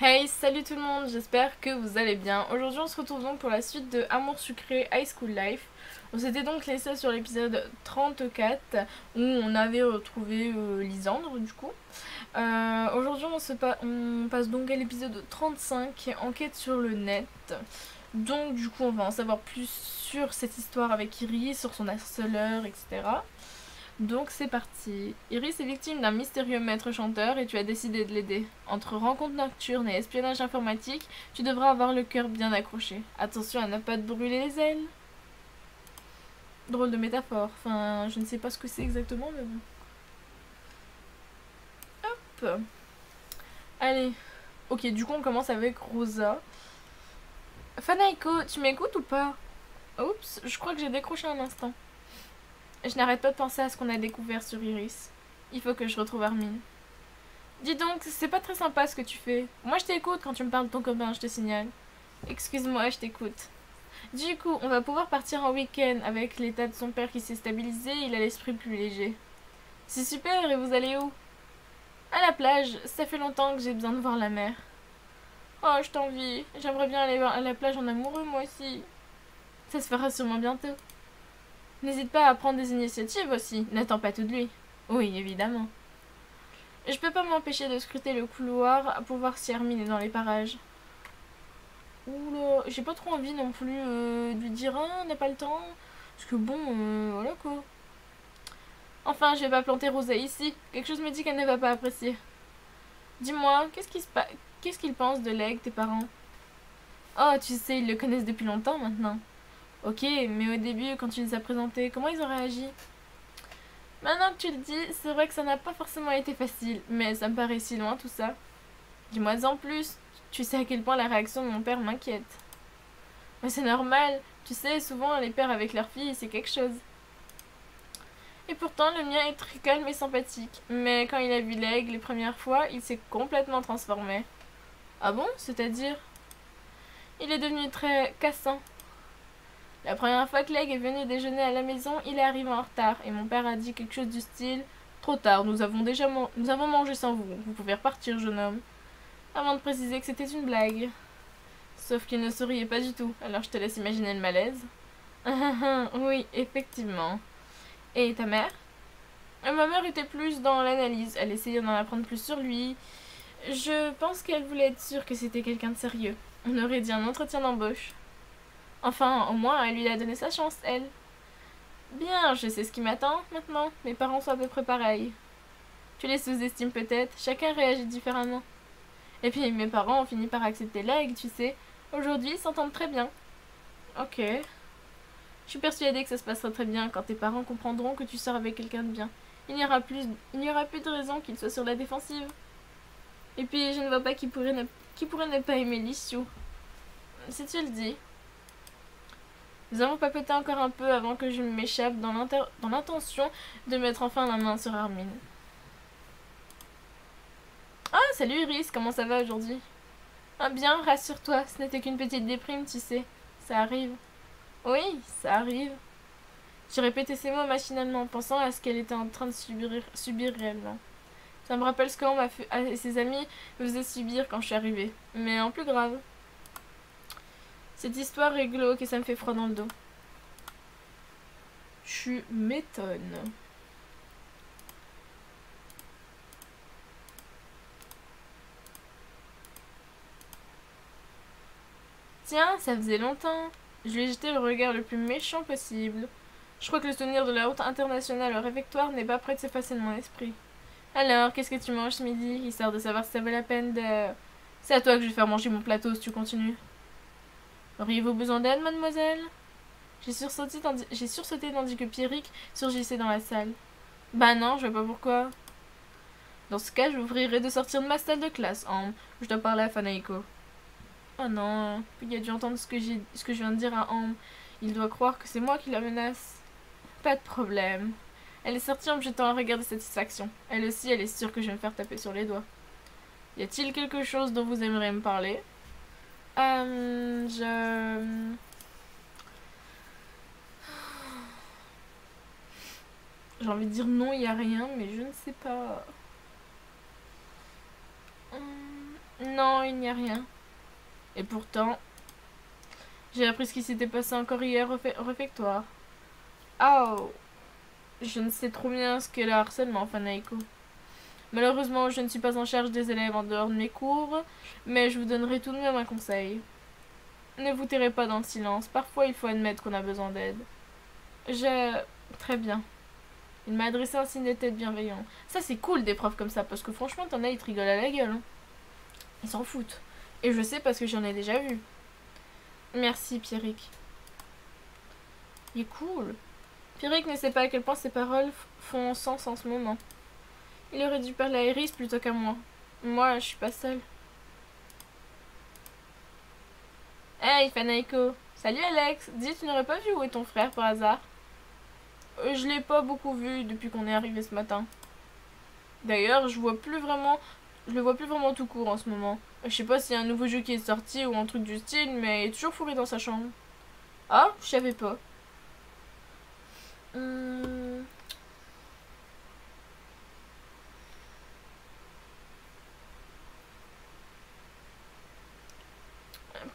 Hey, salut tout le monde, j'espère que vous allez bien. Aujourd'hui on se retrouve donc pour la suite de Amour sucré High School Life. On s'était donc laissé sur l'épisode 34 où on avait retrouvé Lisandre du coup. Aujourd'hui on passe donc à l'épisode 35, Enquête sur le net. Donc du coup on va en savoir plus sur cette histoire avec Iris, sur son harceleur, etc. Donc c'est parti. Iris est victime d'un mystérieux maître chanteur et tu as décidé de l'aider. Entre rencontres nocturnes et espionnage informatique, tu devras avoir le cœur bien accroché. Attention à ne pas te brûler les ailes. Drôle de métaphore. Enfin, je ne sais pas ce que c'est exactement, mais bon. Hop. Allez. Ok, du coup on commence avec Rosa. Fanaiko, tu m'écoutes ou pas? Oups, je crois que j'ai décroché un instant. Je n'arrête pas de penser à ce qu'on a découvert sur Iris. Il faut que je retrouve Armin. Dis donc, c'est pas très sympa ce que tu fais. Moi je t'écoute quand tu me parles de ton copain, je te signale. Excuse-moi, je t'écoute. Du coup, on va pouvoir partir en week-end avec l'état de son père qui s'est stabilisé, il a l'esprit plus léger. C'est super, et vous allez où? À la plage, ça fait longtemps que j'ai besoin de voir la mer. Oh, je t'envie, j'aimerais bien aller à la plage en amoureux moi aussi. Ça se fera sûrement bientôt. N'hésite pas à prendre des initiatives aussi, n'attends pas tout de lui. Oui, évidemment. Je peux pas m'empêcher de scruter le couloir pour voir si Hermine est dans les parages. Oula, j'ai pas trop envie non plus de lui dire ah, on n'a pas le temps. Parce que bon, voilà quoi. Enfin, je vais pas planter Rosa ici. Quelque chose me dit qu'elle ne va pas apprécier. Dis-moi, qu'est-ce qu'ils pensent de Leg, tes parents? Oh, tu sais, ils le connaissent depuis longtemps maintenant. Ok, mais au début, quand tu les as présentés, comment ils ont réagi? Maintenant que tu le dis, c'est vrai que ça n'a pas forcément été facile, mais ça me paraît si loin tout ça. Dis-moi en plus, tu sais à quel point la réaction de mon père m'inquiète. Mais c'est normal, tu sais, souvent les pères avec leurs filles, c'est quelque chose. Et pourtant, le mien est très calme et sympathique. Mais quand il a vu l'aigle les premières fois, il s'est complètement transformé. Ah bon? C'est-à-dire? Il est devenu très cassant. La première fois que l'aigle est venu déjeuner à la maison, il est arrivé en retard et mon père a dit quelque chose du style Trop tard, nous avons mangé sans vous. Vous pouvez repartir, jeune homme. Avant de préciser que c'était une blague. Sauf qu'il ne souriait pas du tout, alors je te laisse imaginer le malaise. Oui, effectivement. Et ta mère? Ma mère était plus dans l'analyse, elle essayait d'en apprendre plus sur lui. Je pense qu'elle voulait être sûre que c'était quelqu'un de sérieux. On aurait dit un entretien d'embauche. Enfin, au moins, elle lui a donné sa chance, elle. Bien, je sais ce qui m'attend maintenant. Mes parents sont à peu près pareils. Tu les sous-estimes peut-être, chacun réagit différemment. Et puis mes parents ont fini par accepter l'aigle, tu sais. Aujourd'hui, ils s'entendent très bien. Ok. Je suis persuadée que ça se passera très bien quand tes parents comprendront que tu sors avec quelqu'un de bien. Il n'y aura plus de raison qu'ils soient sur la défensive. Et puis, je ne vois pas qui pourrait ne pas aimer Lixiu. Si tu le dis. Nous avons papoté encore un peu avant que je m'échappe dans l'intention de mettre enfin la main sur Armin. Ah, salut Iris, comment ça va aujourd'hui? Ah bien, rassure-toi, ce n'était qu'une petite déprime, tu sais. Ça arrive. Oui, ça arrive. J'ai répété ces mots machinalement, pensant à ce qu'elle était en train de subir réellement. Ça me rappelle ce qu'Homme et ses amis me faisaient subir quand je suis arrivée, mais en plus grave. Cette histoire est glauque et ça me fait froid dans le dos. Tu m'étonnes. Tiens, ça faisait longtemps. Je lui ai jeté le regard le plus méchant possible. Je crois que le souvenir de la route internationale au réfectoire n'est pas prêt de s'effacer de mon esprit. Alors, qu'est-ce que tu manges ce midi, histoire de savoir si ça vaut la peine de... C'est à toi que je vais faire manger mon plateau si tu continues. Auriez-vous besoin d'aide, mademoiselle? J'ai sursauté tandis que Pierrick surgissait dans la salle. Bah non, je vois pas pourquoi. Dans ce cas, je vous prierai de sortir de ma salle de classe, Ambre. Je dois parler à Fanaiko. Oh non, il a dû entendre ce que je viens de dire à Ambre. Il doit croire que c'est moi qui la menace. Pas de problème. Elle est sortie en me jetant un regard de satisfaction. Elle aussi, elle est sûre que je vais me faire taper sur les doigts. Y a-t-il quelque chose dont vous aimeriez me parler? J'ai envie de dire non, il y a rien, mais je ne sais pas. Non, il n'y a rien. Et pourtant, j'ai appris ce qui s'était passé encore hier au réfectoire. Oh, je ne sais trop bien ce qu'est le harcèlement, Fanaiko. Malheureusement, je ne suis pas en charge des élèves en dehors de mes cours, mais je vous donnerai tout de même un conseil. Ne vous tairez pas dans le silence, parfois il faut admettre qu'on a besoin d'aide. Très bien. Il m'a adressé un signe de tête bienveillant. Ça c'est cool des profs comme ça, parce que franchement t'en as, ils te rigolent à la gueule. Hein. Ils s'en foutent. Et je sais parce que j'en ai déjà vu. Merci Pierrick. Il est cool. Pierrick ne sait pas à quel point ses paroles font sens en ce moment. Il aurait dû parler à Iris plutôt qu'à moi. Moi, je suis pas seule. Hey, Fanaiko. Salut Alex. Dis, tu n'aurais pas vu où est ton frère par hasard? Je l'ai pas beaucoup vu depuis qu'on est arrivé ce matin. D'ailleurs, je le vois plus vraiment tout court en ce moment. Je sais pas s'il y a un nouveau jeu qui est sorti ou un truc du style, mais il est toujours fourré dans sa chambre. Ah, je savais pas.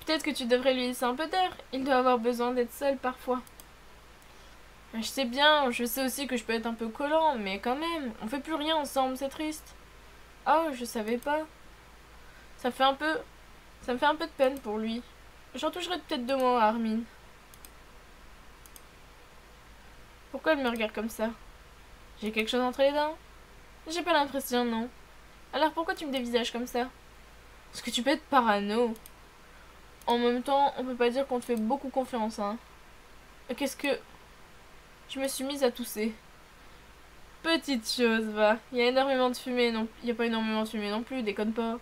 Peut-être que tu devrais lui laisser un peu d'air. Il doit avoir besoin d'être seul parfois. Je sais bien, je sais aussi que je peux être un peu collant, mais quand même, on fait plus rien ensemble, c'est triste. Oh, je savais pas. Ça fait un peu... Ça me fait un peu de peine pour lui. J'en toucherai peut-être 2 mots à Armin. Pourquoi elle me regarde comme ça? J'ai quelque chose entre les dents? J'ai pas l'impression, non. Alors pourquoi tu me dévisages comme ça? Parce que tu peux être parano. En même temps, on peut pas dire qu'on te fait beaucoup confiance, hein. Qu'est-ce que... Je me suis mise à tousser. Petite chose, va. Il y a énormément de fumée, non... Il y a pas énormément de fumée non plus, déconne pas.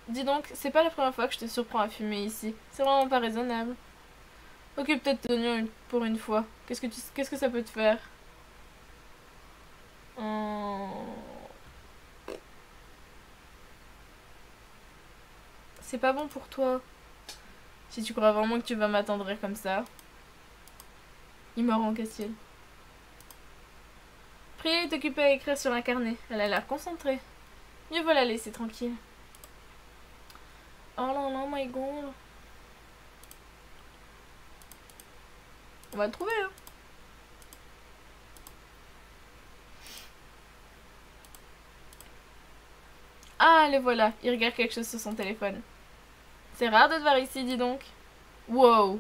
Dis donc, c'est pas la première fois que je te surprends à fumer ici. C'est vraiment pas raisonnable. Ok, peut-être pour une fois. Qu'est-ce que ça peut te faire? C'est pas bon pour toi. Si tu crois vraiment que tu vas m'attendrir comme ça. Il me rend qu'est-il. Priya est occupée à écrire sur un carnet. Elle a l'air concentrée. Mieux vaut la laisser tranquille. Oh là là, my god. On va le trouver, hein. Ah, le voilà. Il regarde quelque chose sur son téléphone. C'est rare de te voir ici, dis donc. Wow.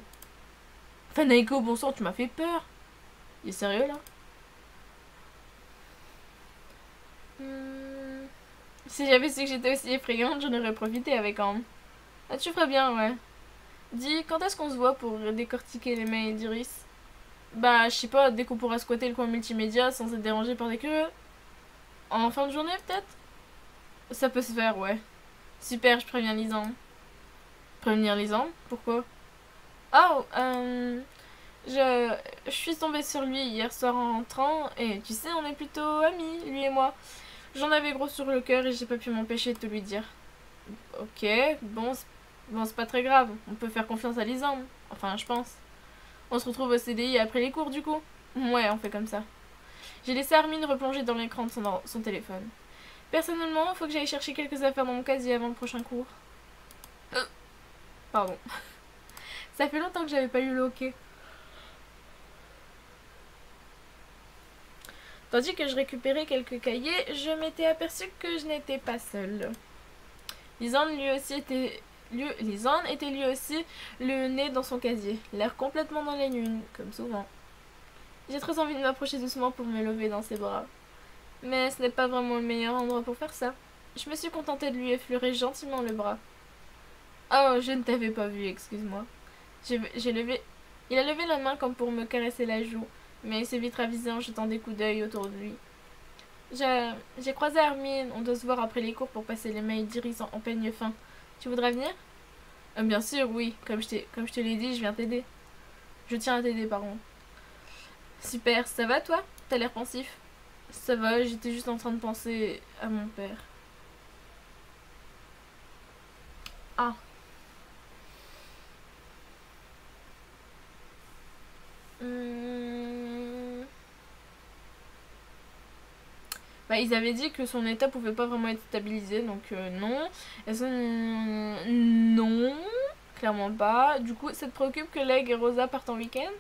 Fanaiko, bon sang, tu m'as fait peur. Il est sérieux, là? Si j'avais su que j'étais aussi effrayante, j'en aurais profité avec Ambre. Ah, tu ferais bien, ouais. Dis, quand est-ce qu'on se voit pour décortiquer les mails d'Iris? Bah, je sais pas, dès qu'on pourra squatter le coin multimédia sans être dérangé par des curieux. En fin de journée, peut-être? Ça peut se faire, ouais. Super, je préviens Lisande. Prévenir Lisande? Pourquoi? Oh, je suis tombée sur lui hier soir en rentrant, et tu sais, on est plutôt amis, lui et moi. J'en avais gros sur le cœur et j'ai pas pu m'empêcher de te lui dire. Ok, bon, c'est pas très grave. On peut faire confiance à Lisande. Enfin, je pense. On se retrouve au CDI après les cours, du coup? Ouais, on fait comme ça. J'ai laissé Armin replonger dans l'écran de son téléphone. Personnellement, faut que j'aille chercher quelques affaires dans mon casier avant le prochain cours. Pardon. Ça fait longtemps que j'avais pas eu le hockey. Tandis que je récupérais quelques cahiers, je m'étais aperçue que je n'étais pas seule. Lisande était lui aussi le nez dans son casier, l'air complètement dans les nues, comme souvent. J'ai très envie de m'approcher doucement pour me lever dans ses bras. Mais ce n'est pas vraiment le meilleur endroit pour faire ça. Je me suis contentée de lui effleurer gentiment le bras. Oh, je ne t'avais pas vu, excuse-moi. J'ai levé... Il a levé la main comme pour me caresser la joue, mais il s'est vite ravisé en jetant des coups d'œil autour de lui. J'ai croisé Armin, on doit se voir après les cours pour passer les mails d'Iris en peigne fin. Tu voudrais venir? Bien sûr, oui. Comme je te l'ai dit, je viens t'aider. Je tiens à t'aider, pardon. Super, ça va toi? T'as l'air pensif. Ça va, j'étais juste en train de penser à mon père. Ah. Bah, ils avaient dit que son état pouvait pas vraiment être stabilisé, donc non. Est-ce que... Non, clairement pas. Du coup, ça te préoccupe que Leg et Rosa partent en week-end?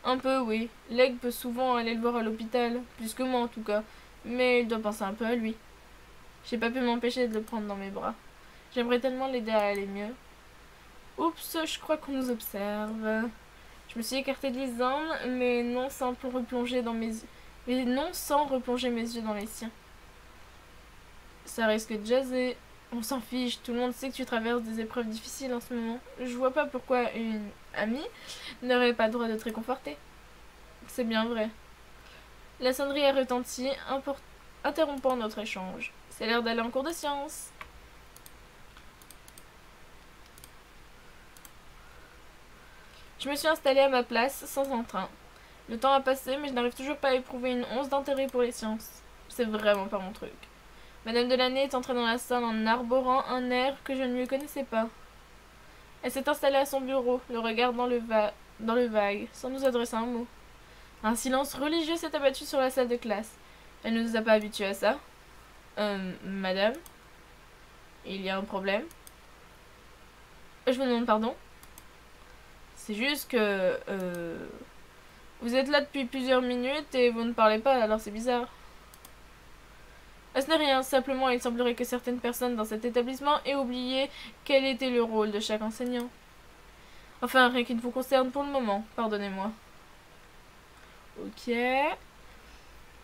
Un peu, oui. Leg peut souvent aller le voir à l'hôpital, plus que moi en tout cas. Mais il doit penser un peu à lui. J'ai pas pu m'empêcher de le prendre dans mes bras. J'aimerais tellement l'aider à aller mieux. Oups, je crois qu'on nous observe. Je me suis écartée de Lisanne, mais non sans replonger dans mes yeux. Mais non sans replonger mes yeux dans les siens. Ça risque de jaser. On s'en fiche, tout le monde sait que tu traverses des épreuves difficiles en ce moment. Je vois pas pourquoi une amie n'aurait pas le droit de te réconforter. C'est bien vrai. La sonnerie a retenti, interrompant notre échange. C'est l'heure d'aller en cours de sciences. Je me suis installée à ma place, sans entrain. Le temps a passé, mais je n'arrive toujours pas à éprouver une once d'intérêt pour les sciences. C'est vraiment pas mon truc. Madame Delaney est entrée dans la salle en arborant un air que je ne lui connaissais pas. Elle s'est installée à son bureau, le regard dans le vague, sans nous adresser un mot. Un silence religieux s'est abattu sur la salle de classe. Elle ne nous a pas habitués à ça. Madame, il y a un problème? Je vous demande pardon? C'est juste que... vous êtes là depuis plusieurs minutes et vous ne parlez pas, alors c'est bizarre. Ce n'est rien, simplement il semblerait que certaines personnes dans cet établissement aient oublié quel était le rôle de chaque enseignant. Enfin, rien qui ne vous concerne pour le moment, pardonnez-moi. Ok.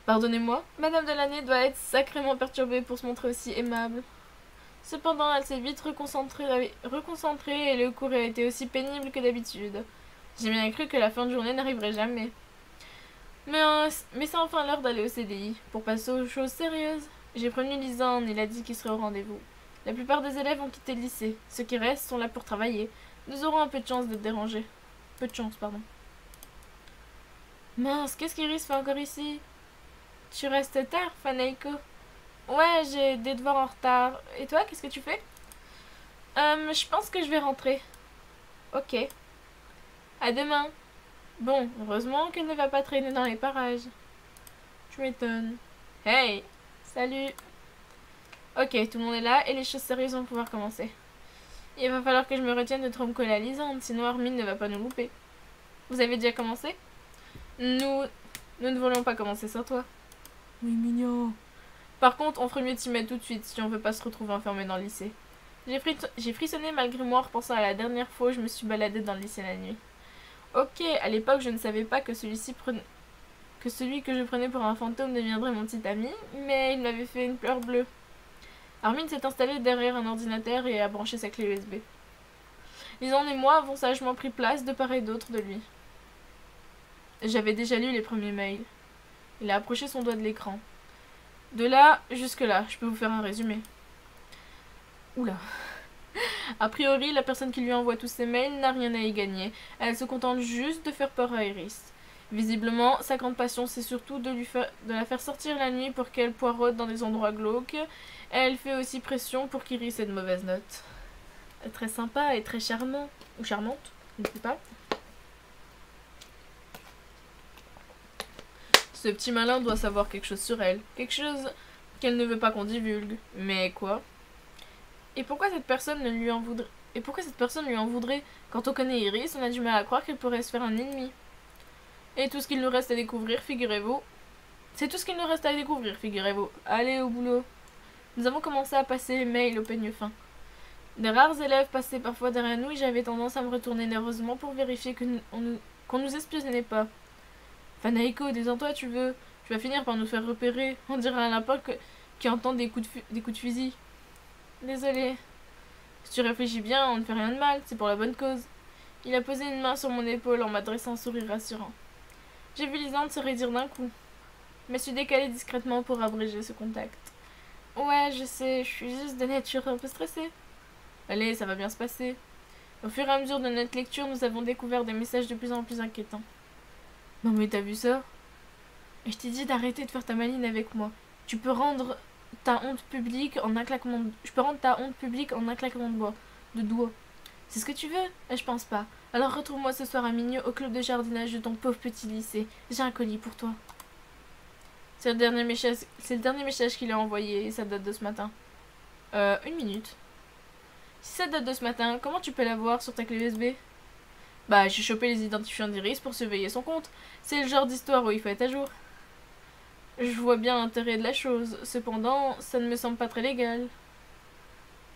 Pardonnez-moi, Madame Delaney doit être sacrément perturbée pour se montrer aussi aimable. Cependant, elle s'est vite reconcentrée et le cours a été aussi pénible que d'habitude. J'ai bien cru que la fin de journée n'arriverait jamais. Mais c'est enfin l'heure d'aller au CDI, pour passer aux choses sérieuses. J'ai prévenu Lisanne, il a dit qu'il serait au rendez-vous. La plupart des élèves ont quitté le lycée. Ceux qui restent sont là pour travailler. Nous aurons un peu de chance d'être dérangés. Peu de chance, pardon. Mince, qu'est-ce qu'Iris fait encore ici? Tu restes tard, Fanaiko? Ouais, j'ai des devoirs en retard. Et toi, qu'est-ce que tu fais? Je pense que je vais rentrer. Ok. À demain. Bon, heureusement qu'elle ne va pas traîner dans les parages. Tu m'étonnes. Hey! Salut! Ok, tout le monde est là et les choses sérieuses vont pouvoir commencer. Il va falloir que je me retienne de trop me coller à Lisande, sinon Armin ne va pas nous louper. Vous avez déjà commencé? Nous ne voulions pas commencer sans toi. Oui, mignon. Par contre, on ferait mieux de s'y mettre tout de suite si on veut pas se retrouver enfermé dans le lycée. J'ai frissonné malgré moi en repensant à la dernière fois où je me suis baladée dans le lycée la nuit. Ok, à l'époque je ne savais pas que celui que je prenais pour un fantôme deviendrait mon petit ami, mais il m'avait fait une fleur bleue. Armin s'est installé derrière un ordinateur et a branché sa clé USB. Lisanne et moi avons sagement pris place de part et d'autre de lui. J'avais déjà lu les premiers mails. Il a approché son doigt de l'écran. De là jusque là, je peux vous faire un résumé. Oula. A priori, la personne qui lui envoie tous ces mails n'a rien à y gagner. Elle se contente juste de faire peur à Iris. Visiblement, sa grande passion, c'est surtout de la faire sortir la nuit pour qu'elle poireaute dans des endroits glauques. Elle fait aussi pression pour qu'Iris ait de mauvaises notes. Très sympa et très charmant. Ou charmante, je ne sais pas. Ce petit malin doit savoir quelque chose sur elle. Quelque chose qu'elle ne veut pas qu'on divulgue. Mais quoi? Et pourquoi cette personne lui en voudrait? Quand on connaît Iris, on a du mal à croire qu'elle pourrait se faire un ennemi. Et tout ce qu'il nous reste à découvrir, figurez-vous. C'est tout ce qu'il nous reste à découvrir, figurez-vous. Allez au boulot. Nous avons commencé à passer les mails au peigne fin. Des rares élèves passaient parfois derrière nous et j'avais tendance à me retourner nerveusement pour vérifier qu'on nous espionnait pas. Fanaiko, détends-toi, tu vas finir par nous faire repérer. On dirait un lapin qui entend des coups de fusil. Désolé. Si tu réfléchis bien, on ne fait rien de mal, c'est pour la bonne cause. Il a posé une main sur mon épaule en m'adressant un sourire rassurant. J'ai vu Lisande se raidir d'un coup. Je me suis décalée discrètement pour abréger ce contact. Ouais, je sais, je suis juste de nature un peu stressée. Allez, ça va bien se passer. Au fur et à mesure de notre lecture, nous avons découvert des messages de plus en plus inquiétants. Non mais t'as vu ça? Je t'ai dit d'arrêter de faire ta maline avec moi. Tu peux rendre ta honte publique en un claquement de... Je peux rendre ta honte publique en un claquement de doigts. C'est ce que tu veux? Je pense pas. Alors retrouve-moi ce soir à minuit au club de jardinage de ton pauvre petit lycée. J'ai un colis pour toi. C'est le dernier message qu'il a envoyé et ça date de ce matin. Une minute. Si ça date de ce matin, comment tu peux l'avoir sur ta clé USB? Bah, j'ai chopé les identifiants d'Iris pour surveiller son compte. C'est le genre d'histoire où il faut être à jour. Je vois bien l'intérêt de la chose. Cependant, ça ne me semble pas très légal.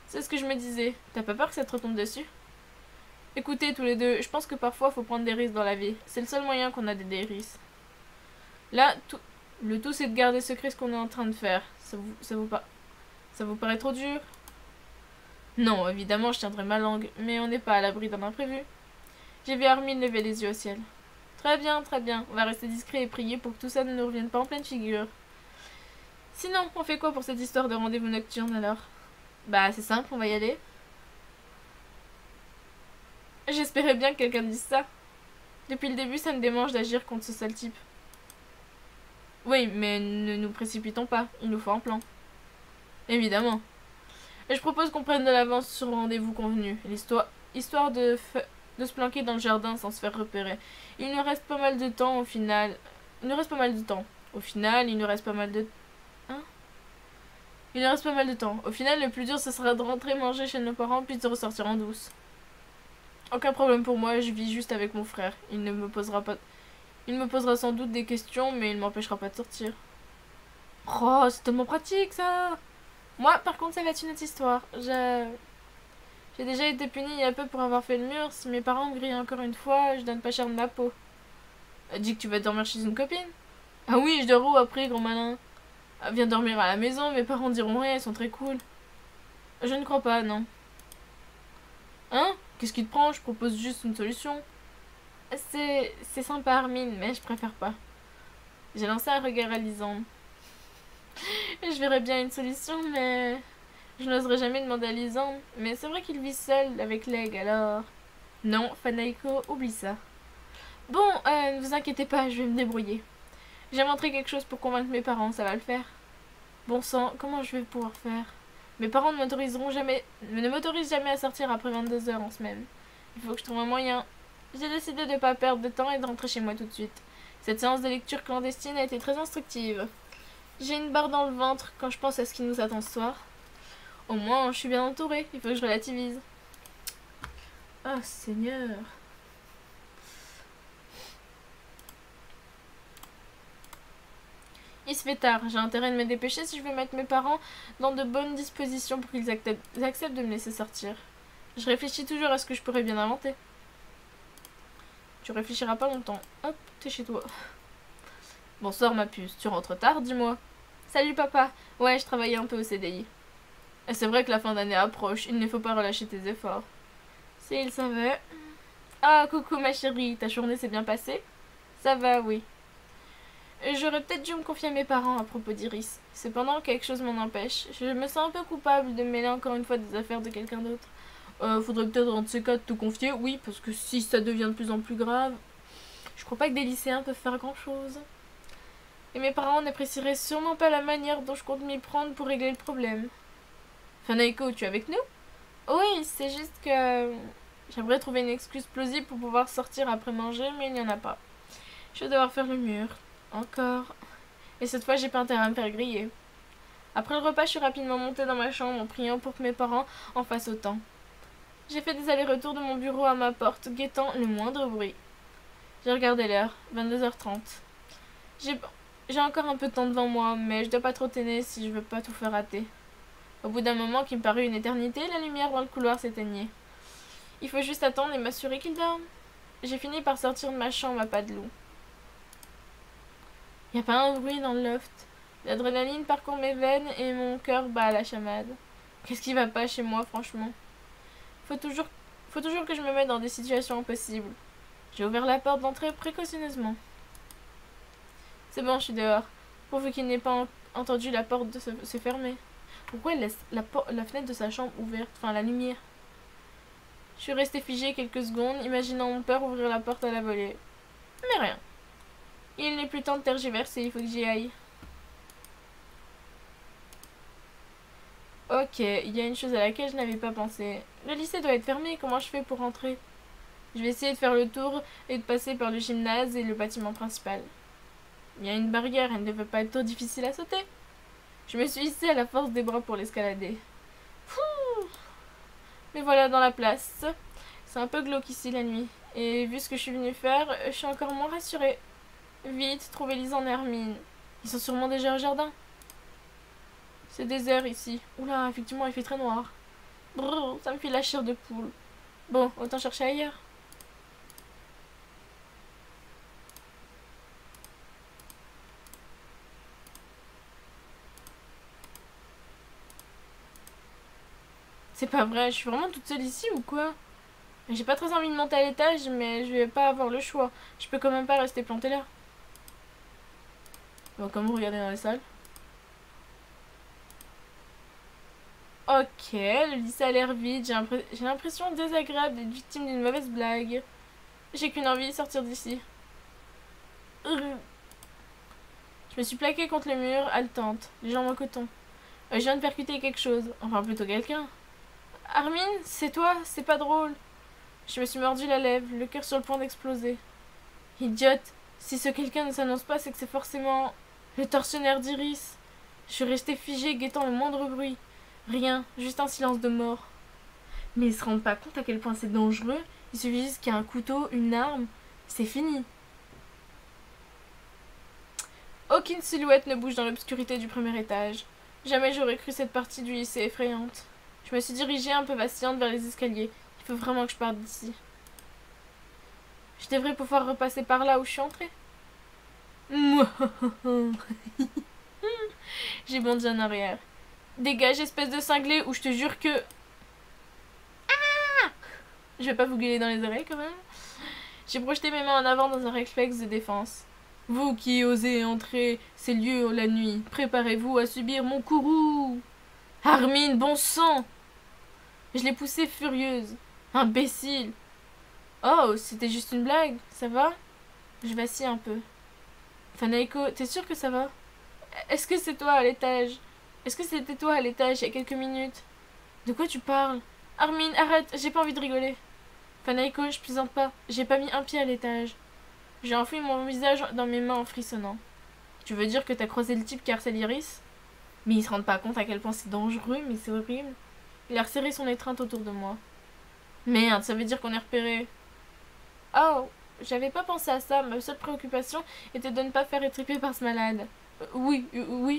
C'est ce que je me disais. T'as pas peur que ça te retombe dessus? Écoutez, tous les deux, je pense que parfois faut prendre des risques dans la vie. C'est le seul moyen qu'on a d'aider Iris. Là, le tout c'est de garder secret ce qu'on est en train de faire. Ça vous paraît trop dur? Non, évidemment, je tiendrai ma langue, mais on n'est pas à l'abri d'un imprévu. J'ai vu Armin lever les yeux au ciel. Très bien, très bien. On va rester discret et prier pour que tout ça ne nous revienne pas en pleine figure. Sinon, on fait quoi pour cette histoire de rendez-vous nocturne alors? Bah, c'est simple, on va y aller. J'espérais bien que quelqu'un dise ça. Depuis le début, ça me démange d'agir contre ce sale type. Oui, mais ne nous précipitons pas. Il nous faut un plan. Évidemment. Et je propose qu'on prenne de l'avance sur le rendez-vous convenu. Histoire de se planquer dans le jardin sans se faire repérer. Il nous reste pas mal de temps au final. Il nous reste pas mal de temps. Au final, il nous reste pas mal de... Hein? Il nous reste pas mal de temps. Au final, le plus dur, ce sera de rentrer manger chez nos parents puis de ressortir en douce. Aucun problème pour moi, je vis juste avec mon frère. Il ne me posera pas... Il me posera sans doute des questions, mais il m'empêchera pas de sortir. Oh, c'est tellement pratique, ça! Moi, par contre, ça va être une autre histoire. J'ai déjà été punie il y a peu pour avoir fait le mur. Si mes parents me grillent encore une fois, je donne pas cher de ma peau. Dis que tu vas dormir chez une copine? Ah oui, je dors où après, grand malin? Viens dormir à la maison, mes parents diront rien, ils sont très cool. Je ne crois pas, non. Hein? Qu'est-ce qui te prend? Je propose juste une solution. C'est sympa, Armin, mais je préfère pas. J'ai lancé un regard à Lisande. Je verrais bien une solution, mais... Je n'oserais jamais demander à Lisande. Mais c'est vrai qu'il vit seul avec Leg, alors... Non, Fanaiko, oublie ça. Bon, ne vous inquiétez pas, je vais me débrouiller. J'ai montré quelque chose pour convaincre mes parents, ça va le faire. Bon sang, comment je vais pouvoir faire? Mes parents ne m'autorisent jamais à sortir après 22 heures en semaine. Il faut que je trouve un moyen. J'ai décidé de ne pas perdre de temps et de rentrer chez moi tout de suite. Cette séance de lecture clandestine a été très instructive. J'ai une barre dans le ventre quand je pense à ce qui nous attend ce soir. Au moins, je suis bien entourée, il faut que je relativise. Oh Seigneur. Il se fait tard, j'ai intérêt de me dépêcher si je veux mettre mes parents dans de bonnes dispositions pour qu'ils acceptent de me laisser sortir. Je réfléchis toujours à ce que je pourrais bien inventer. Tu réfléchiras pas longtemps. Hop, t'es chez toi. Bonsoir ma puce, tu rentres tard, dis-moi. Salut papa. Ouais, je travaillais un peu au CDI. Et c'est vrai que la fin d'année approche, il ne faut pas relâcher tes efforts. S'il savait. Ah, coucou ma chérie, ta journée s'est bien passée? Ça va, oui. J'aurais peut-être dû me confier à mes parents à propos d'Iris. Cependant, quelque chose m'en empêche. Je me sens un peu coupable de mêler encore une fois des affaires de quelqu'un d'autre. Faudrait peut-être en de ces cas te confier, oui, parce que si ça devient de plus en plus grave, je crois pas que des lycéens peuvent faire grand-chose. Et mes parents n'apprécieraient sûrement pas la manière dont je compte m'y prendre pour régler le problème. Fanaiko, tu es avec nous? Oui, c'est juste que j'aimerais trouver une excuse plausible pour pouvoir sortir après manger, mais il n'y en a pas. Je vais devoir faire le mur. Encore. Et cette fois, j'ai pas intérêt à me faire griller. Après le repas, je suis rapidement montée dans ma chambre en priant pour que mes parents en fassent autant. J'ai fait des allers-retours de mon bureau à ma porte, guettant le moindre bruit. J'ai regardé l'heure, 22h30. J'ai encore un peu de temps devant moi, mais je dois pas trop traîner si je veux pas tout faire rater. Au bout d'un moment qui me parut une éternité, la lumière dans le couloir s'éteignait. Il faut juste attendre et m'assurer qu'il dorme. J'ai fini par sortir de ma chambre à pas de loup. Y a pas un bruit dans le loft. L'adrénaline parcourt mes veines et mon cœur bat à la chamade. Qu'est-ce qui va pas chez moi, franchement? Faut toujours que je me mette dans des situations impossibles. J'ai ouvert la porte d'entrée précautionneusement. C'est bon, je suis dehors. Pourvu qu'il n'ait pas entendu la porte se fermer. Pourquoi elle laisse la fenêtre de sa chambre ouverte, enfin la lumière? Je suis restée figée quelques secondes, imaginant mon père ouvrir la porte à la volée. Mais rien. Il n'est plus temps de tergiverser, il faut que j'y aille. Ok, il y a une chose à laquelle je n'avais pas pensé. Le lycée doit être fermé, comment je fais pour rentrer? Je vais essayer de faire le tour et de passer par le gymnase et le bâtiment principal. Il y a une barrière, elle ne devait pas être trop difficile à sauter. Je me suis hissée à la force des bras pour l'escalader. Mais voilà dans la place. C'est un peu glauque ici la nuit. Et vu ce que je suis venue faire, je suis encore moins rassurée. Vite, trouvez Lisanne et Hermine. Ils sont sûrement déjà au jardin. C'est désert ici. Oula, effectivement, il fait très noir. Brrr, ça me fait la chair de poule. Bon, autant chercher ailleurs. C'est pas vrai, je suis vraiment toute seule ici ou quoi? J'ai pas très envie de monter à l'étage, mais je vais pas avoir le choix. Je peux quand même pas rester plantée là. Bon, comment regarder dans la salle? Ok, le lycée a l'air vide. J'ai l'impression désagréable d'être victime d'une mauvaise blague. J'ai qu'une envie, sortir d'ici. Je me suis plaquée contre le mur, haletante, les jambes en coton. Je viens de percuter quelque chose. Enfin, plutôt quelqu'un. Armin, c'est toi? C'est pas drôle. Je me suis mordu la lèvre, le cœur sur le point d'exploser. Idiote. Si ce quelqu'un ne s'annonce pas, c'est que c'est forcément le tortionnaire d'Iris. Je suis restée figée, guettant le moindre bruit. Rien, juste un silence de mort. Mais ils se rendent pas compte à quel point c'est dangereux. Il suffit juste qu'il y ait un couteau, une arme. C'est fini. Aucune silhouette ne bouge dans l'obscurité du premier étage. Jamais j'aurais cru cette partie du lycée effrayante. Je me suis dirigée un peu vacillante vers les escaliers. Il faut vraiment que je parte d'ici. Je devrais pouvoir repasser par là où je suis entrée. J'ai bondi en arrière. Dégage, espèce de cinglé, ou je te jure que... Ah! Je vais pas vous gueuler dans les oreilles quand même. J'ai projeté mes mains en avant dans un réflexe de défense. Vous qui osez entrer ces lieux la nuit, préparez-vous à subir mon courroux. Armin, bon sang! Je l'ai poussée furieuse. Imbécile! Oh, c'était juste une blague, ça va? Je vacille un peu. Fanaiko, t'es sûre que ça va? Est-ce que c'est toi à l'étage? Est-ce que c'était toi à l'étage il y a quelques minutes? De quoi tu parles? Armin, arrête, j'ai pas envie de rigoler. Fanaiko, je plaisante pas, j'ai pas mis un pied à l'étage. J'ai enfoui mon visage dans mes mains en frissonnant. Tu veux dire que t'as croisé le type qui harcèle Iris? Mais ils se rendent pas compte à quel point c'est dangereux, mais c'est horrible. Il a resserré son étreinte autour de moi. Merde, ça veut dire qu'on est repéré. Oh, j'avais pas pensé à ça, ma seule préoccupation était de ne pas faire étriper par ce malade. Oui,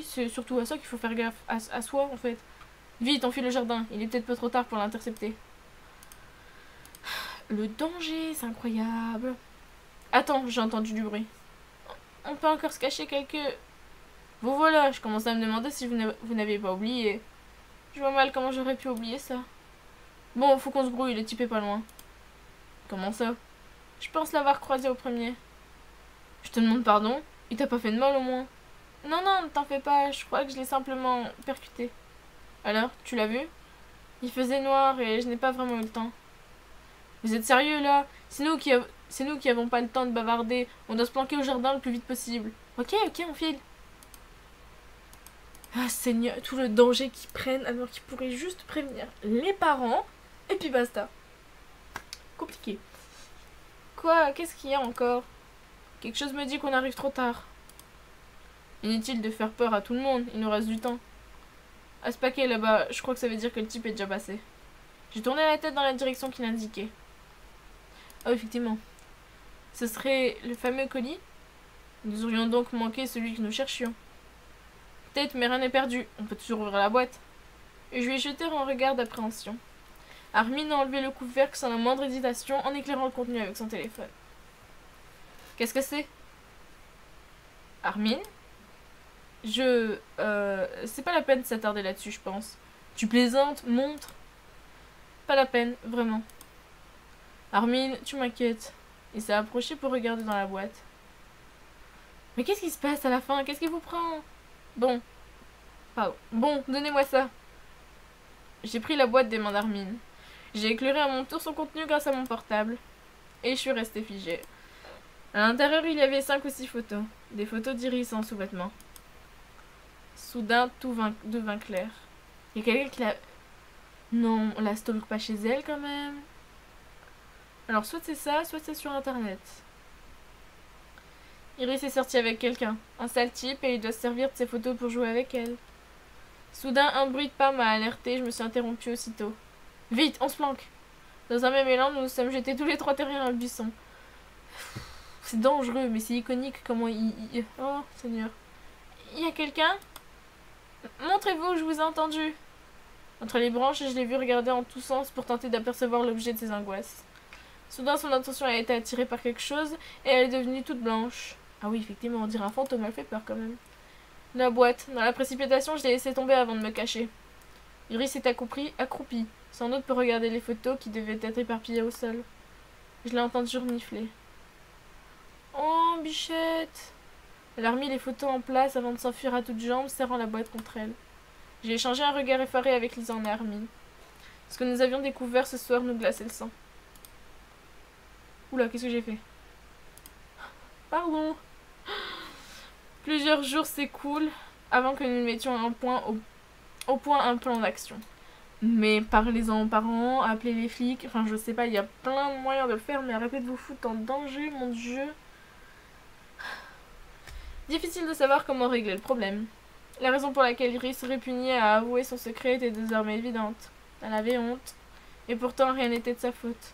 c'est surtout à ça qu'il faut faire gaffe, à soi en fait. Vite, on fuit le jardin, il est peut-être peu trop tard pour l'intercepter. Le danger, c'est incroyable. Attends, j'ai entendu du bruit. On peut encore se cacher quelques... Vous voilà, je commence à me demander si vous n'avez pas oublié. Je vois mal comment j'aurais pu oublier ça. Bon, faut qu'on se brouille, le type est pas loin. Comment ça? Je pense l'avoir croisé au premier. Je te demande pardon? Il t'a pas fait de mal au moins? Non, ne t'en fais pas, je crois que je l'ai simplement percuté. Alors, tu l'as vu? Il faisait noir et je n'ai pas vraiment eu le temps. Vous êtes sérieux là? C'est nous qui avons pas le temps de bavarder. On doit se planquer au jardin le plus vite possible. Ok, on file. Ah Seigneur, tout le danger qu'ils prennent alors qu'ils pourraient juste prévenir les parents. Et puis basta. Compliqué. Quoi? Qu'est-ce qu'il y a encore? Quelque chose me dit qu'on arrive trop tard. Inutile de faire peur à tout le monde, il nous reste du temps. À ce paquet là-bas, je crois que ça veut dire que le type est déjà passé. J'ai tourné la tête dans la direction qu'il indiquait. Oh, effectivement. Ce serait le fameux colis? Nous aurions donc manqué celui que nous cherchions. Peut-être, mais rien n'est perdu. On peut toujours ouvrir la boîte. Et je lui ai jeté un regard d'appréhension. Armin a enlevé le couvercle sans la moindre hésitation en éclairant le contenu avec son téléphone. Qu'est-ce que c'est? Armin? C'est pas la peine de s'attarder là-dessus, je pense. Tu plaisantes? Montre. Pas la peine, vraiment. Armin, tu m'inquiètes. Il s'est approché pour regarder dans la boîte. Mais qu'est-ce qui se passe à la fin? Qu'est-ce qui vous prend? Bon. Pardon. Bon, donnez-moi ça. J'ai pris la boîte des mains d'Armin. J'ai éclairé à mon tour son contenu grâce à mon portable. Et je suis restée figée. À l'intérieur, il y avait 5 ou 6 photos. Des photos d'Iris en sous-vêtements. Soudain, tout devint clair. Il y a quelqu'un qui l'a... Non, on la stalk pas chez elle quand même. Alors soit c'est ça, soit c'est sur internet. Iris est sortie avec quelqu'un, un sale type, et il doit se servir de ses photos pour jouer avec elle. Soudain, un bruit de pas m'a alerté, je me suis interrompue aussitôt. Vite, on se planque. Dans un même élan, nous nous sommes jetés tous les trois derrière un buisson. C'est dangereux, mais c'est iconique comment il... Oh, Seigneur. Il y a quelqu'un? Montrez-vous, je vous ai entendu. Entre les branches, je l'ai vu regarder en tous sens pour tenter d'apercevoir l'objet de ses angoisses. Soudain, son attention a été attirée par quelque chose et elle est devenue toute blanche. Ah oui, effectivement, on dirait un fantôme, elle fait peur quand même. La boîte. Dans la précipitation, je l'ai laissée tomber avant de me cacher. Iris est accroupie, sans doute pour regarder les photos qui devaient être éparpillées au sol. Je l'ai entendu renifler. Oh, bichette! Elle a remis les photos en place avant de s'enfuir à toutes jambes, serrant la boîte contre elle. J'ai échangé un regard effaré avec Lisanne et Armin. Ce que nous avions découvert ce soir nous glaçait le sang. Oula, qu'est-ce que j'ai fait? Pardon. Plusieurs jours s'écoulent avant que nous mettions au point un plan d'action. Mais parlez-en aux parents, appelez les flics, enfin je sais pas, il y a plein de moyens de le faire, mais arrêtez de vous foutre en danger, mon Dieu. Difficile de savoir comment régler le problème. La raison pour laquelle Iris répugnait à avouer son secret était désormais évidente. Elle avait honte, et pourtant rien n'était de sa faute.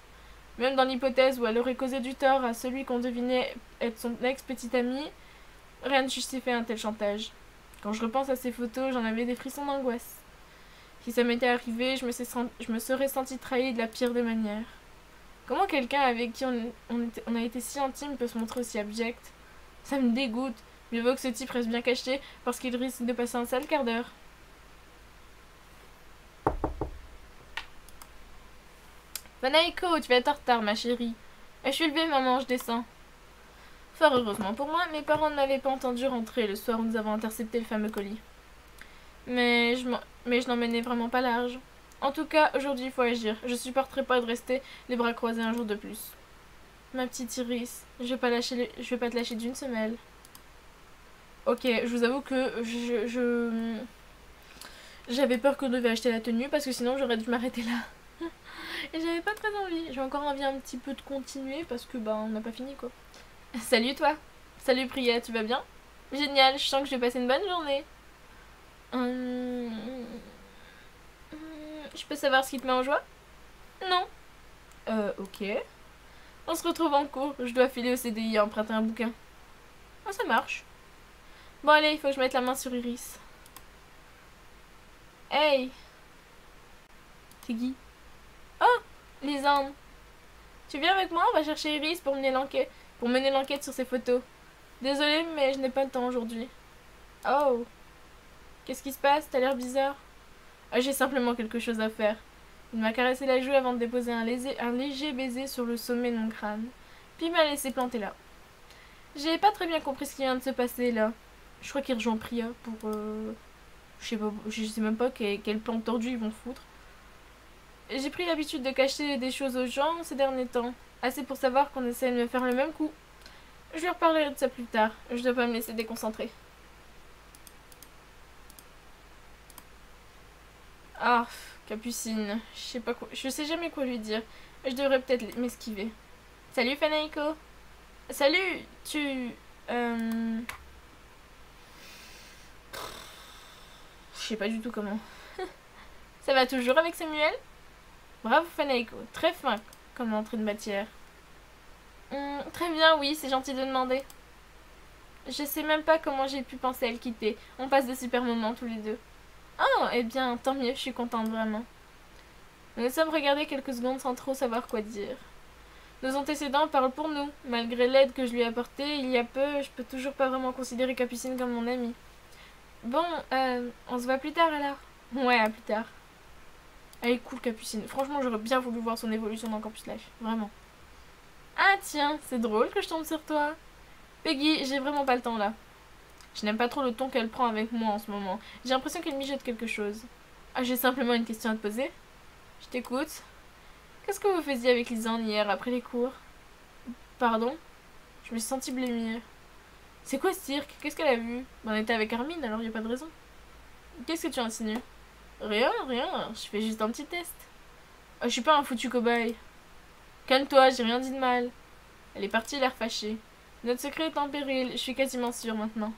Même dans l'hypothèse où elle aurait causé du tort à celui qu'on devinait être son ex-petite amie, rien ne justifiait un tel chantage. Quand je repense à ces photos, j'en avais des frissons d'angoisse. Si ça m'était arrivé, je me serais sentie trahie de la pire des manières. Comment quelqu'un avec qui on a été si intime peut se montrer aussi abject? Ça me dégoûte. Mieux vaut que ce type reste bien caché parce qu'il risque de passer un sale quart d'heure. Fanaiko, tu vas être en retard, ma chérie. Je suis levée, maman, je descends. Fort heureusement pour moi, mes parents ne m'avaient pas entendu rentrer le soir où nous avons intercepté le fameux colis. Mais je n'en menais vraiment pas large. En tout cas, aujourd'hui, il faut agir. Je supporterai pas de rester les bras croisés un jour de plus. Ma petite Iris, je vais pas te lâcher d'une semelle. Ok, je vous avoue que j'avais peur que je devais acheter la tenue parce que sinon j'aurais dû m'arrêter là. Et j'avais pas très envie. J'ai encore envie un petit peu de continuer parce que bah on n'a pas fini quoi. Salut toi. Salut Priya, tu vas bien? Génial, je sens que je vais passer une bonne journée. Je peux savoir ce qui te met en joie? Non. Ok. On se retrouve en cours. Je dois filer au CDI et emprunter un bouquin. Ah, ça marche. Bon, allez, il faut que je mette la main sur Iris. Hey! C'est qui? Oh! Lisanne! Tu viens avec moi? On va chercher Iris pour mener l'enquête sur ces photos. Désolée, mais je n'ai pas le temps aujourd'hui. Oh! Qu'est-ce qui se passe? T'as l'air bizarre. Ah, j'ai simplement quelque chose à faire. Il m'a caressé la joue avant de déposer un léger baiser sur le sommet de mon crâne. Puis il m'a laissé planter là. J'ai pas très bien compris ce qui vient de se passer là. Je crois qu'il rejoint Priya pour... Je sais même pas quel plan tordu ils vont foutre. J'ai pris l'habitude de cacher des choses aux gens ces derniers temps. Assez pour savoir qu'on essaie de me faire le même coup. Je lui reparlerai de ça plus tard. Je dois pas me laisser déconcentrer. Ah, Capucine. Je sais jamais quoi lui dire. Je devrais peut-être m'esquiver. Salut Fanaiko. Salut, tu... Je sais pas du tout comment. Ça va toujours avec Samuel? Bravo Fanaiko, très fin comme entrée de matière. Très bien, oui, c'est gentil de demander. Je sais même pas comment j'ai pu penser à le quitter. On passe de super moments tous les deux. Oh, eh bien, tant mieux, je suis contente vraiment. Nous nous sommes regardés quelques secondes sans trop savoir quoi dire. Nos antécédents parlent pour nous. Malgré l'aide que je lui ai apportée il y a peu, je peux toujours pas vraiment considérer Capucine comme mon amie. Bon, on se voit plus tard alors. Ouais, à plus tard. Elle est cool Capucine. Franchement, j'aurais bien voulu voir son évolution dans Campus Life. Vraiment. Ah tiens, c'est drôle que je tombe sur toi. Peggy, j'ai vraiment pas le temps là. Je n'aime pas trop le ton qu'elle prend avec moi en ce moment. J'ai l'impression qu'elle mijote quelque chose. Ah, j'ai simplement une question à te poser. Je t'écoute. Qu'est-ce que vous faisiez avec Lisanne hier après les cours? Pardon? Je me suis sentie blêmir. C'est quoi ce cirque? Qu'est-ce qu'elle a vu? On était avec Armin, alors y a pas de raison. Qu'est-ce que tu insinues? Rien, rien. Je fais juste un petit test. Ah, je suis pas un foutu cobaye. Calme-toi, j'ai rien dit de mal. Elle est partie, l'air fâchée. Notre secret est en péril, je suis quasiment sûre maintenant.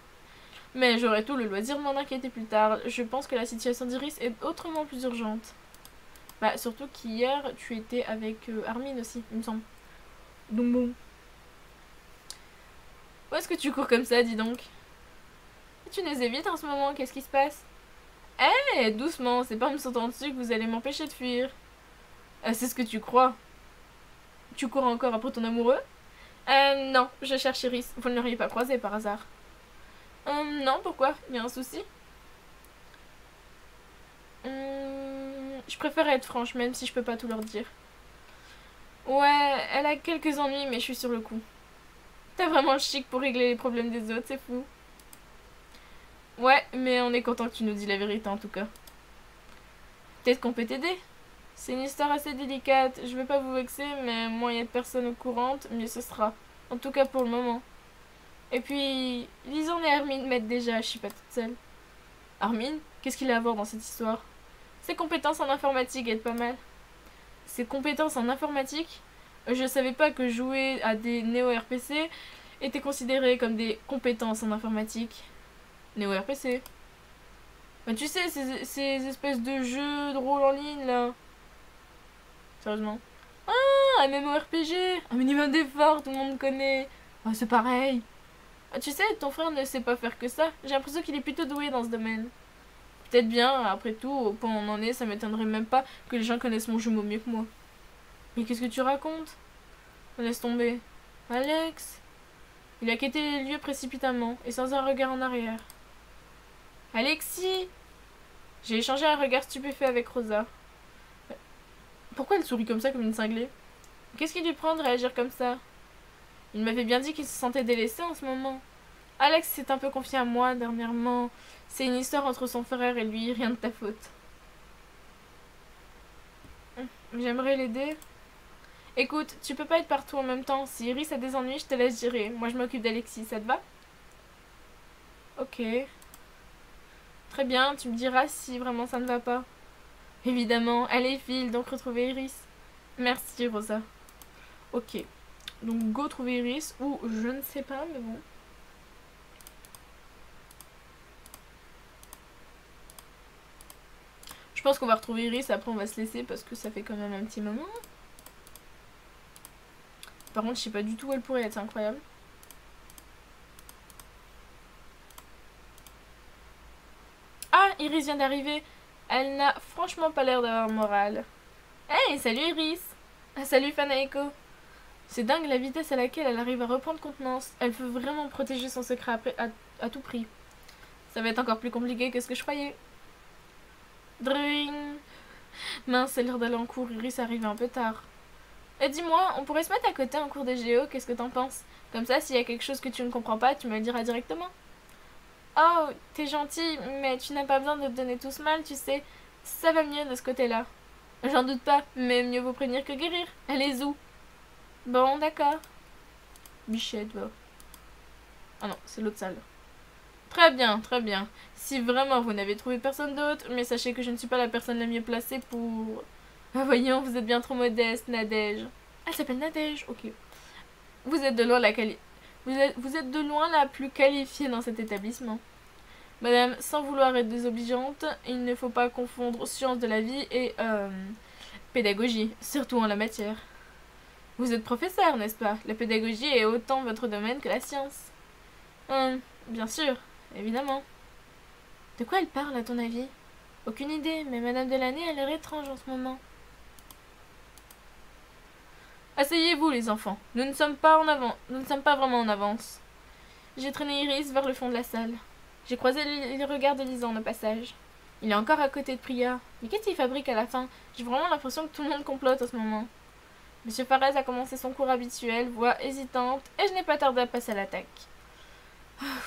Mais j'aurai tout le loisir de m'en inquiéter plus tard. Je pense que la situation d'Iris est autrement plus urgente. Bah, surtout qu'hier, tu étais avec Armin aussi, il me semble. Donc bon. Où est-ce que tu cours comme ça, dis donc? Tu nous évites en ce moment, qu'est-ce qui se passe? Eh, doucement, c'est pas en me sautant dessus que vous allez m'empêcher de fuir. C'est ce que tu crois. Tu cours encore après ton amoureux? Non, je cherche Iris. Vous ne l'auriez pas croisé par hasard? Non, pourquoi? Il y a un souci? Je préfère être franche, même si je peux pas tout leur dire. Ouais, elle a quelques ennuis, mais je suis sur le coup. T'as vraiment le chic pour régler les problèmes des autres, c'est fou. Ouais, mais on est content que tu nous dis la vérité en tout cas. Peut-être qu'on peut t'aider. C'est une histoire assez délicate, je veux pas vous vexer, mais moins il y a de personnes au courant, mieux ce sera. En tout cas pour le moment. Et puis, Lison et Armin m'aident déjà, je suis pas toute seule. Armin? Qu'est-ce qu'il a à voir dans cette histoire? Ses compétences en informatique aident pas mal. Ses compétences en informatique? Je savais pas que jouer à des néo-RPC était considéré comme des compétences en informatique. Néo-RPC. Bah, tu sais, ces espèces de jeux de rôle en ligne là. Sérieusement. Ah, un MMORPG, un minimum d'effort, tout le monde connaît. Ah, c'est pareil. Ah, tu sais, ton frère ne sait pas faire que ça. J'ai l'impression qu'il est plutôt doué dans ce domaine. Peut-être bien, après tout, au point où on en est, ça m'étonnerait même pas que les gens connaissent mon jumeau mieux que moi. Mais qu'est-ce que tu racontes? Laisse tomber. Alex. Il a quitté les lieux précipitamment et sans un regard en arrière. Alexis! J'ai échangé un regard stupéfait avec Rosa. Pourquoi elle sourit comme ça, comme une cinglée? Qu'est-ce qui lui prend de réagir comme ça? Il m'avait bien dit qu'il se sentait délaissé en ce moment. Alex s'est un peu confié à moi dernièrement. C'est une histoire entre son frère et lui, rien de ta faute. J'aimerais l'aider. Écoute, tu peux pas être partout en même temps. Si Iris a des ennuis, je te laisse gérer. Moi, je m'occupe d'Alexis, ça te va? Ok. Très bien, tu me diras si vraiment ça ne va pas. Évidemment, allez, file, donc retrouver Iris. Merci, Rosa. Ok. Donc, go trouver Iris, ou je ne sais pas, mais bon. Je pense qu'on va retrouver Iris, après on va se laisser parce que ça fait quand même un petit moment. Par contre, je sais pas du tout où elle pourrait être, c'est incroyable. Ah, Iris vient d'arriver. Elle n'a franchement pas l'air d'avoir morale. Hey, salut Iris. Ah, salut Fanaeko. C'est dingue la vitesse à laquelle elle arrive à reprendre contenance. Elle veut vraiment protéger son secret à tout prix. Ça va être encore plus compliqué que ce que je croyais. Dring. Mince, c'est l'heure d'aller en cours. Iris arrive un peu tard. Et dis-moi, on pourrait se mettre à côté en cours de géo, qu'est-ce que t'en penses? Comme ça, s'il y a quelque chose que tu ne comprends pas, tu me le diras directement. Oh, t'es gentil, mais tu n'as pas besoin de te donner tout ce mal, tu sais. Ça va mieux de ce côté-là. J'en doute pas, mais mieux vaut prévenir que guérir. Allez, où? Bon, d'accord. Bichette, va. Ah non, c'est l'autre salle. Très bien, très bien. Si vraiment vous n'avez trouvé personne d'autre, mais sachez que je ne suis pas la personne la mieux placée pour... Ah, voyons, vous êtes bien trop modeste, Nadège. Elle s'appelle Nadège, ok. Vous êtes de loin vous êtes de loin la plus qualifiée dans cet établissement. Madame, sans vouloir être désobligeante, il ne faut pas confondre science de la vie et pédagogie, surtout en la matière. Vous êtes professeur, n'est-ce pas? La pédagogie est autant votre domaine que la science. Bien sûr, évidemment. De quoi elle parle, à ton avis? Aucune idée, mais Madame Delaney a l'air étrange en ce moment. Asseyez-vous, les enfants. Nous ne sommes pas vraiment en avance. J'ai traîné Iris vers le fond de la salle. J'ai croisé les regards de Lisanne au passage. Il est encore à côté de Priya. Mais qu'est-ce qu'il fabrique à la fin? J'ai vraiment l'impression que tout le monde complote en ce moment. Monsieur Farès a commencé son cours habituel, voix hésitante, et je n'ai pas tardé à passer à l'attaque.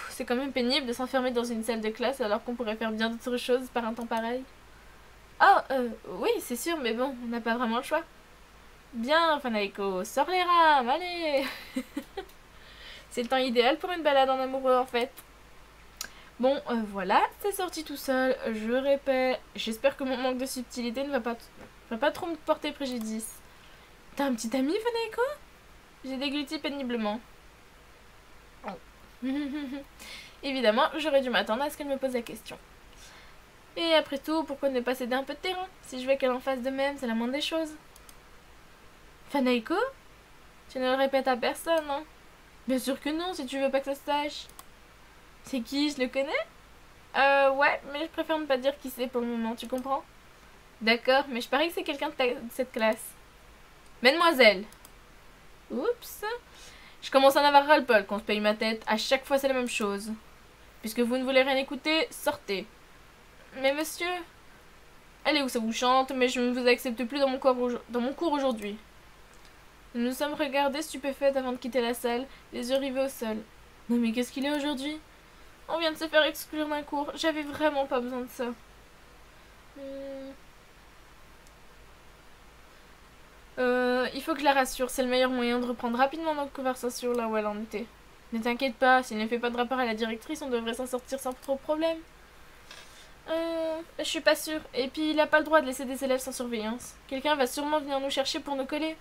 C'est quand même pénible de s'enfermer dans une salle de classe alors qu'on pourrait faire bien d'autres choses par un temps pareil. Oh, oui, c'est sûr, mais bon, on n'a pas vraiment le choix. Bien, Fanaeko, sors les rames, allez. C'est le temps idéal pour une balade en amoureux, en fait. Bon, voilà, c'est sorti tout seul, je répète. J'espère que mon manque de subtilité ne va pas trop me porter préjudice. T'as un petit ami, Fanaeko? J'ai dégluti péniblement. Évidemment, j'aurais dû m'attendre à ce qu'elle me pose la question. Et après tout, pourquoi ne pas céder un peu de terrain? Si je veux qu'elle en fasse de même, c'est la moindre des choses. Fanaiko? Tu ne le répètes à personne, hein? Bien sûr que non, si tu veux pas que ça se sache. C'est qui? Je le connais? Ouais, mais je préfère ne pas dire qui c'est pour le moment, tu comprends? D'accord, mais je parie que c'est quelqu'un de cette classe. Mademoiselle! Oups. Je commence à en avoir ras-le-bol qu'on se paye ma tête. À chaque fois, c'est la même chose. Puisque vous ne voulez rien écouter, sortez. Mais monsieur... Allez où ça vous chante, mais je ne vous accepte plus dans mon cours aujourd'hui. Nous nous sommes regardés stupéfaites avant de quitter la salle, les yeux rivés au sol. Non mais qu'est-ce qu'il est aujourd'hui? On vient de se faire exclure d'un cours. J'avais vraiment pas besoin de ça. Il faut que je la rassure. C'est le meilleur moyen de reprendre rapidement notre conversation là où elle en était. Ne t'inquiète pas, s'il ne fait pas de rapport à la directrice, on devrait s'en sortir sans trop de problème. Je suis pas sûre. Et puis, il a pas le droit de laisser des élèves sans surveillance. Quelqu'un va sûrement venir nous chercher pour nous coller.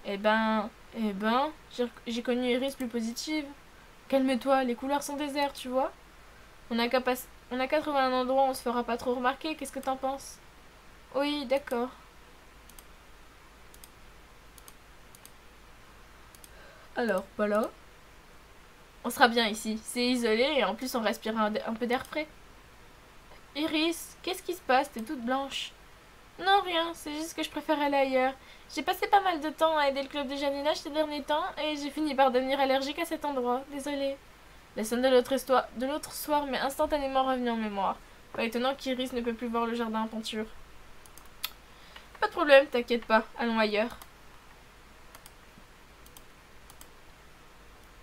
Eh ben, j'ai connu Iris plus positive. Calme-toi, les couleurs sont désertes, tu vois. On a qu'à trouver un endroit où on se fera pas trop remarquer, qu'est-ce que t'en penses? Oui, d'accord. Alors, voilà. On sera bien ici. C'est isolé et en plus on respire un peu d'air frais. Iris, qu'est-ce qui se passe? T'es toute blanche. Non, rien, c'est juste que je préfère aller ailleurs. J'ai passé pas mal de temps à aider le club de jardinage ces derniers temps et j'ai fini par devenir allergique à cet endroit. Désolée. La scène de l'autre soir m'est instantanément revenue en mémoire. Pas étonnant qu'Iris ne peut plus voir le jardin en peinture. Pas de problème, t'inquiète pas, allons ailleurs.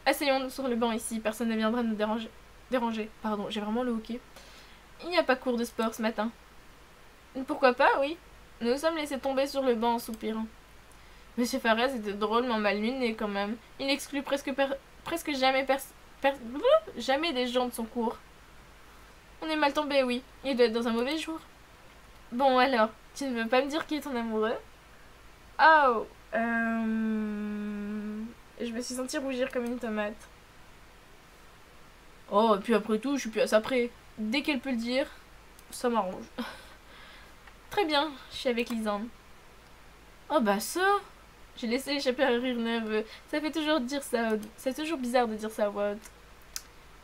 Asseyons-nous sur le banc ici, personne ne viendra nous déranger. Pardon, j'ai vraiment le hoquet. Il n'y a pas cours de sport ce matin. Pourquoi pas, oui. Nous nous sommes laissés tomber sur le banc en soupirant. Monsieur Farès était drôlement mal luné quand même. Il exclut presque jamais des gens de son cours. On est mal tombé, oui. Il doit être dans un mauvais jour. Bon alors, tu ne veux pas me dire qui est ton amoureux? Oh, je me suis sentie rougir comme une tomate. Oh, et puis après tout, je suis plus à ça près. Dès qu'elle peut le dire, ça m'arrange. Très bien, je suis avec Lisande. Oh bah ça! J'ai laissé échapper un rire nerveux. Ça fait toujours dire ça. C'est toujours bizarre de dire ça à voix haute.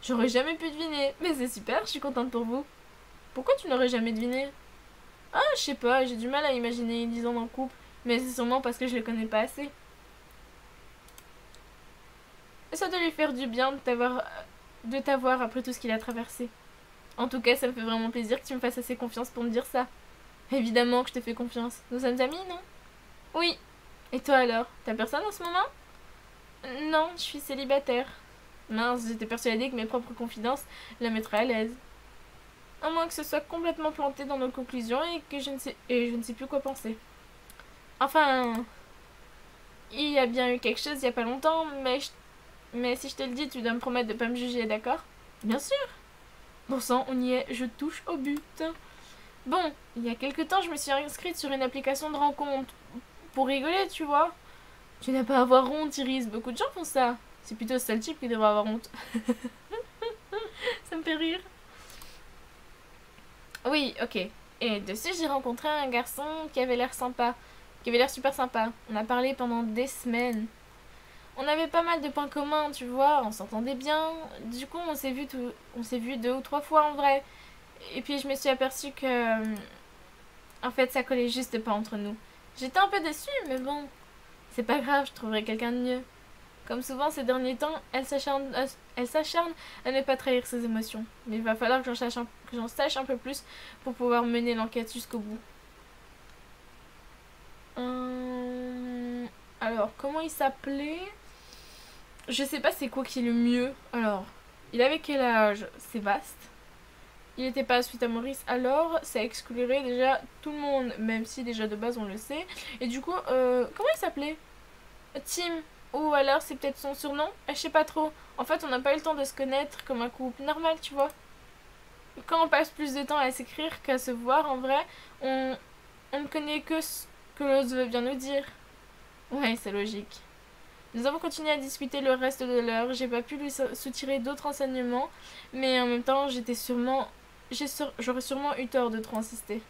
J'aurais jamais pu deviner. Mais c'est super, je suis contente pour vous. Pourquoi tu n'aurais jamais deviné? Ah, je sais pas, j'ai du mal à imaginer Lisande en couple. Mais c'est sûrement parce que je le connais pas assez. Ça doit lui faire du bien de t'avoir après tout ce qu'il a traversé. En tout cas, ça me fait vraiment plaisir que tu me fasses assez confiance pour me dire ça. Évidemment que je te fais confiance. Nous sommes amis, non? Oui. Et toi alors? T'as personne en ce moment? Non, je suis célibataire. Mince, j'étais persuadée que mes propres confidences la mettraient à l'aise. À moins que ce soit complètement planté dans nos conclusions et que je ne sais plus quoi penser. Enfin, il y a bien eu quelque chose il y a pas longtemps, mais si je te le dis, tu dois me promettre de pas me juger, d'accord? Bien sûr. Bon sang, on y est, je touche au but. Bon, il y a quelque temps, je me suis inscrite sur une application de rencontre. Pour rigoler, tu vois. Tu n'as pas à avoir honte, Iris. Beaucoup de gens font ça. C'est plutôt ce seul type qui devrait avoir honte. Ça me fait rire. Oui, ok. Et dessus, j'ai rencontré un garçon qui avait l'air sympa. Qui avait l'air super sympa. On a parlé pendant des semaines. On avait pas mal de points communs, tu vois. On s'entendait bien. Du coup, on s'est vu 2 ou 3 fois en vrai. Et puis, je me suis aperçue que... En fait, ça collait juste pas entre nous. J'étais un peu déçue, mais bon... C'est pas grave, je trouverai quelqu'un de mieux. Comme souvent ces derniers temps, elle s'acharne à ne pas trahir ses émotions. Mais il va falloir que j'en sache un peu plus pour pouvoir mener l'enquête jusqu'au bout. Alors, comment il s'appelait? Je sais pas c'est quoi qui est le mieux. Alors, il avait quel âge? C'est vaste. Il n'était pas suite à Maurice, alors ça exclurait déjà tout le monde, même si déjà de base on le sait. Et du coup, comment il s'appelait? Tim. Ou alors c'est peut-être son surnom? Je sais pas trop. En fait, on n'a pas eu le temps de se connaître comme un couple normal, tu vois. Quand on passe plus de temps à s'écrire qu'à se voir, en vrai, on ne connaît que ce que l'autre veut bien nous dire. Ouais, c'est logique. Nous avons continué à discuter le reste de l'heure. J'ai pas pu lui soutirer d'autres enseignements, mais en même temps, j'aurais sûrement eu tort de trop insister.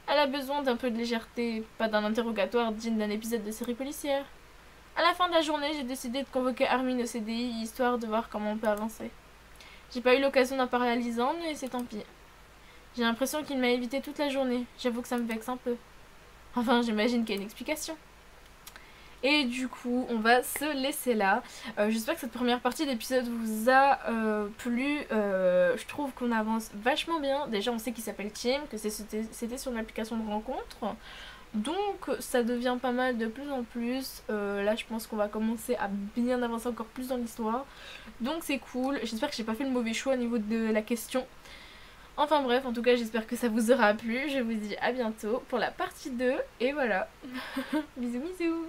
Elle a besoin d'un peu de légèreté, pas d'un interrogatoire digne d'un épisode de série policière. À la fin de la journée, j'ai décidé de convoquer Armin au CDI, histoire de voir comment on peut avancer. J'ai pas eu l'occasion d'en parler à Lisanne, mais c'est tant pis. J'ai l'impression qu'il m'a évité toute la journée. J'avoue que ça me vexe un peu. Enfin, j'imagine qu'il y a une explication. Et du coup, on va se laisser là. J'espère que cette première partie d'épisode vous a plu. Je trouve qu'on avance vachement bien. Déjà, on sait qu'il s'appelle Tim, que c'était sur une application de rencontre. Donc, ça devient pas mal de plus en plus. Là, je pense qu'on va commencer à bien avancer encore plus dans l'histoire. Donc, c'est cool. J'espère que j'ai pas fait le mauvais choix au niveau de la question. Enfin bref, en tout cas, j'espère que ça vous aura plu. Je vous dis à bientôt pour la partie 2. Et voilà. Bisous, bisous.